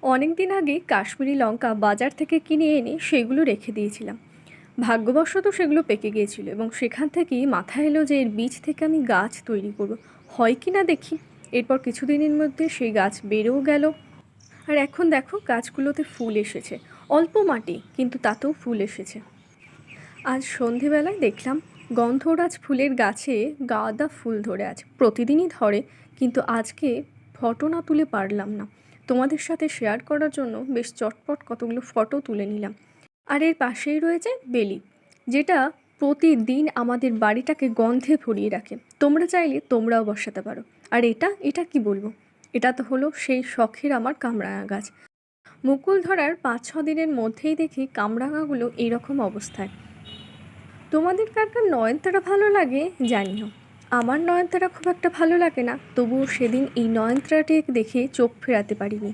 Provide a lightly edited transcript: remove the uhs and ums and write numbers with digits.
অনেক দিন আগে কাশ্মীরি লঙ্কা বাজার থেকে কিনে এনে সেগুলো রেখে দিয়েছিলাম। ভাগ্যবশত সেগুলো পেকে গিয়েছিল এবং সেখান থেকেই মাথায় এলো যে এর বীজ থেকে আমি গাছ তৈরি করব। হয় কি না দেখি। এরপর কিছুদিনের মধ্যে সেই গাছ বেড়েও গেল। আর এখন দেখো গাছগুলোতে ফুল এসেছে। অল্প মাটি, কিন্তু তাতেও ফুল এসেছে। আজ সন্ধেবেলায় দেখলাম গন্ধরাজ ফুলের গাছে গাঁদা ফুল ধরে আছে। প্রতিদিনই ধরে, কিন্তু আজকে ফটো না তুলে পারলাম না। তোমাদের সাথে শেয়ার করার জন্য বেশ চটপট কতগুলো ফটো তুলে নিলাম। আর এর পাশেই রয়েছে বেলি, যেটা প্রতিদিন আমাদের বাড়িটাকে গন্ধে ভরিয়ে রাখে। তোমরা চাইলে তোমরাও বসাতে পারো। আর এটা এটা কি বলবো, এটা তো হলো সেই শখের আমার কামরাঙা গাছ। মুকুল ধরার 5-6 দিনের মধ্যেই দেখি কামরাঙাগুলো এইরকম অবস্থায়। তোমাদের কার কার নয়নতারা ভালো লাগে জানিও। আমার নয়নতারা খুব একটা ভালো লাগে না, তবুও সেদিন এই নয়নতারাটি দেখে চোখ ফেরাতে পারিনি।